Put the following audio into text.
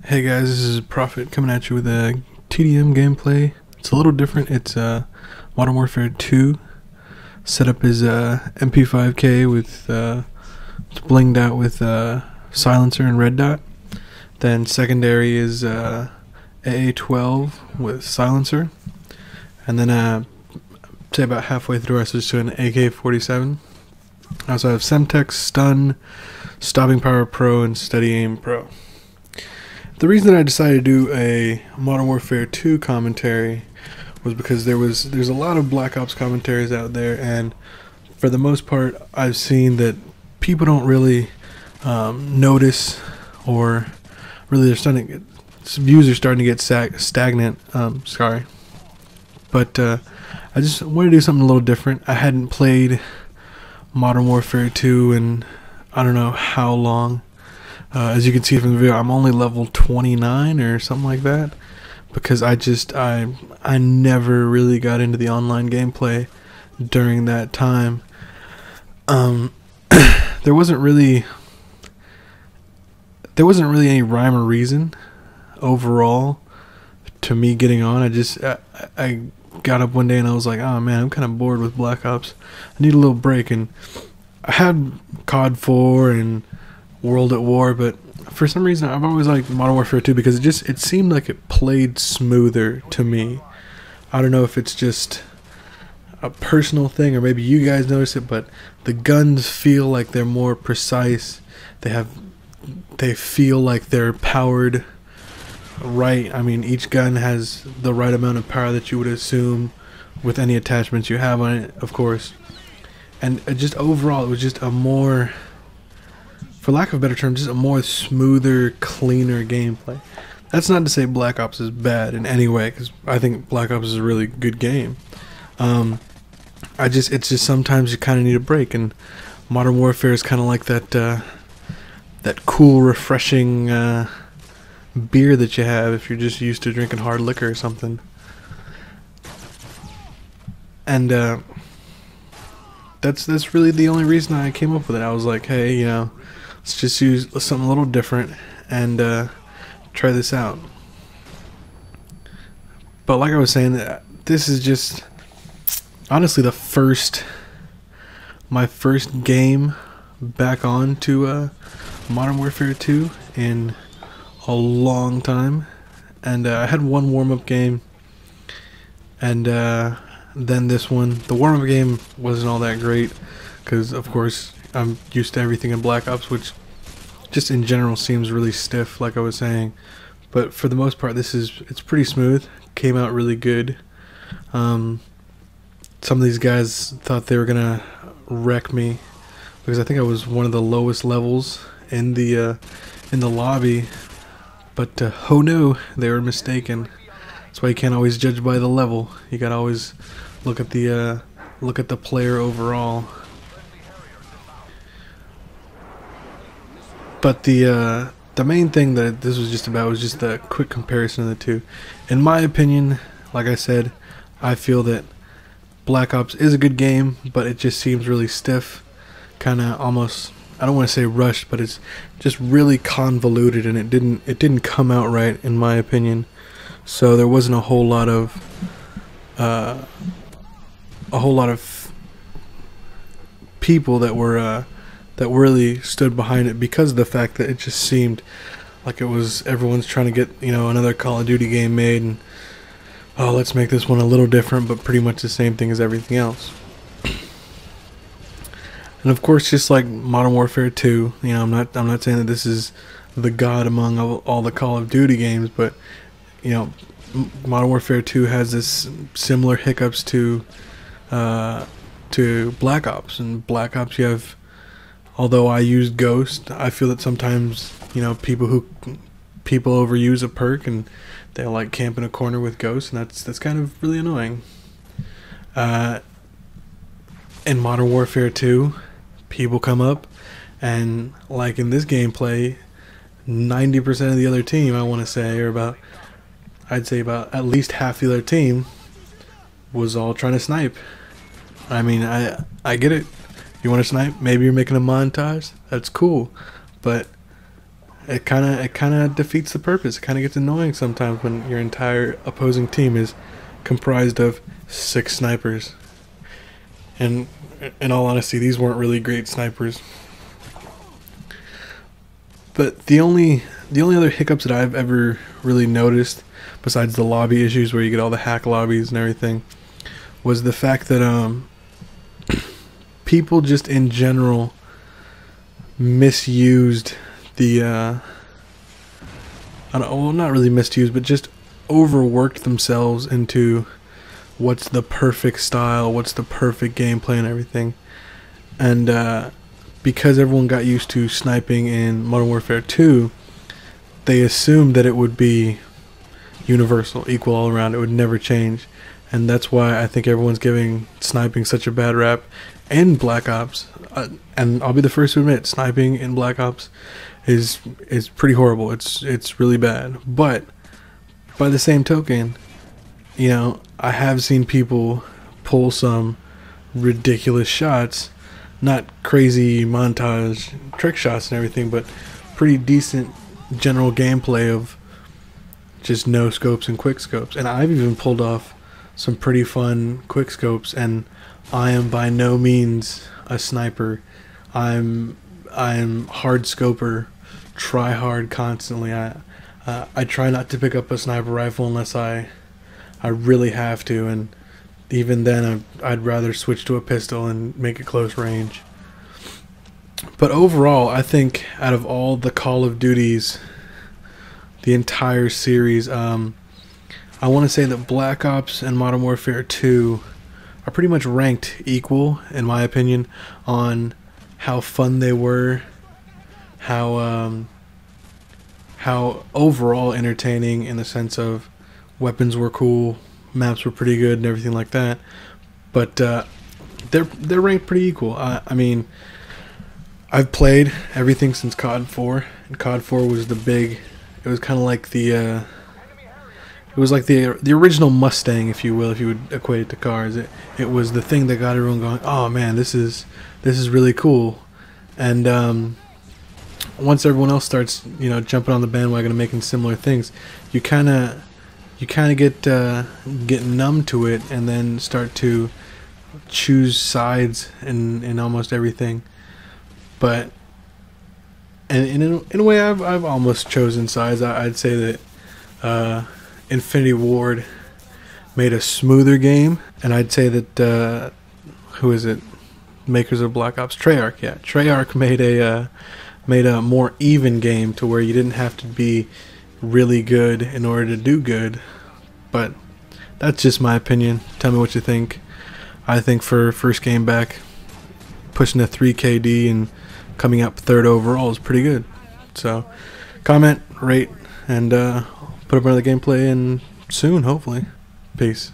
Hey guys, this is Prophet coming at you with a TDM gameplay. It's a little different. It's Modern Warfare 2. Setup is MP5K with it's blinged out with silencer and red dot. Then secondary is AA12 with silencer, and then say about halfway through I switched to an AK-47. I also have Semtex, Stun, Stopping Power Pro, and Steady Aim Pro. The reason that I decided to do a Modern Warfare 2 commentary was because there's a lot of Black Ops commentaries out there, and for the most part I've seen that people don't really notice, or really views are starting to get stagnant. Sorry, but I just want to do something a little different. I hadn't played Modern Warfare 2 in I don't know how long. As you can see from the video, I'm only level 29 or something like that, because I never really got into the online gameplay during that time. There wasn't really any rhyme or reason overall to me getting on. I got up one day and I was like, oh man, I'm kind of bored with Black Ops. I need a little break, and I had COD 4 and World at War, but for some reason I've always liked Modern Warfare 2 because it seemed like it played smoother to me. I don't know if it's just a personal thing or maybe you guys notice it, but the guns feel like they're more precise. They feel like they're powered right. I mean, each gun has the right amount of power that you would assume with any attachments you have on it, of course. And just overall, it was just a more, for lack of a better term, just a more smoother, cleaner gameplay. That's not to say Black Ops is bad in any way, because I think Black Ops is a really good game. It's just sometimes you kind of need a break, and Modern Warfare is kind of like that cool, refreshing beer that you have if you're just used to drinking hard liquor or something. And that's really the only reason I came up with it. I was like, hey, you know, let's just use something a little different and try this out. But like I was saying, this is just honestly my first game back on to Modern Warfare 2 in a long time, and I had one warm-up game, and then this one. The warm-up game wasn't all that great because of course I'm used to everything in Black Ops, which just in general seems really stiff, like I was saying. But for the most part, it's pretty smooth. Came out really good. Some of these guys thought they were gonna wreck me because I think I was one of the lowest levels in the lobby. But oh no, they were mistaken. That's why you can't always judge by the level. You gotta always look at the player overall. But the main thing that this was just about was just a quick comparison of the two. In my opinion, like I said, I feel that Black Ops is a good game, but it just seems really stiff, kind of almost, I don't want to say rushed, but it's just really convoluted, and it didn't come out right in my opinion. So there wasn't a whole lot of people that were that really stood behind it, because of the fact that it just seemed like it was everyone's trying to get, you know, another Call of Duty game made, and oh, let's make this one a little different but pretty much the same thing as everything else. And of course, just like Modern Warfare 2, you know, I'm not saying that this is the god among all the Call of Duty games, but you know, Modern Warfare 2 has this similar hiccups to Black Ops. And Black Ops, you have, although I used Ghost, I feel that sometimes, you know, people overuse a perk and they'll like camp in a corner with Ghost, and that's kind of really annoying. In Modern Warfare 2, people come up, and like in this gameplay, 90% of the other team, I want to say, or I'd say about at least half the other team was all trying to snipe. I mean, I get it. You want to snipe? Maybe you're making a montage. That's cool, but it kind of defeats the purpose. It kind of gets annoying sometimes when your entire opposing team is comprised of 6 snipers. And in all honesty, these weren't really great snipers. But the only other hiccups that I've ever really noticed, besides the lobby issues where you get all the hack lobbies and everything, was the fact that people just in general misused the not really misused, but just overworked themselves into what's the perfect style, what's the perfect gameplay and everything. And because everyone got used to sniping in Modern Warfare 2, they assumed that it would be universal, equal all around. It would never change. And that's why I think everyone's giving sniping such a bad rap. And Black Ops, and I'll be the first to admit, sniping in Black Ops is pretty horrible. It's really bad. But by the same token, you know, I have seen people pull some ridiculous shots, not crazy montage trick shots and everything, but pretty decent general gameplay of just no scopes and quick scopes. And I've even pulled off some pretty fun quick scopes, and I am by no means a sniper. I'm hard scoper, try hard constantly. I try not to pick up a sniper rifle unless I really have to, and even then I'd rather switch to a pistol and make it close range. But overall, I think out of all the Call of Duties, the entire series, I want to say that Black Ops and Modern Warfare 2 are pretty much ranked equal, in my opinion, on how fun they were, how overall entertaining in the sense of weapons were cool, maps were pretty good, and everything like that. But they're ranked pretty equal. I mean, I've played everything since COD 4, and COD 4 was the big. It was kind of like the. It was like the original Mustang, if you will, if you would equate it to cars. It was the thing that got everyone going, oh man, this is really cool. And once everyone else starts, you know, jumping on the bandwagon and making similar things, you kind of get numb to it, and then start to choose sides in almost everything. But and in a way, I've almost chosen sides. I'd say that Infinity Ward made a smoother game, and I'd say that who is it? Makers of Black Ops, Treyarch. Yeah, Treyarch made a more even game to where you didn't have to be really good in order to do good. But that's just my opinion. Tell me what you think. I think for first game back, pushing a 3 KD and coming up 3rd overall is pretty good. So comment, rate, and put up another gameplay and soon, hopefully. Peace.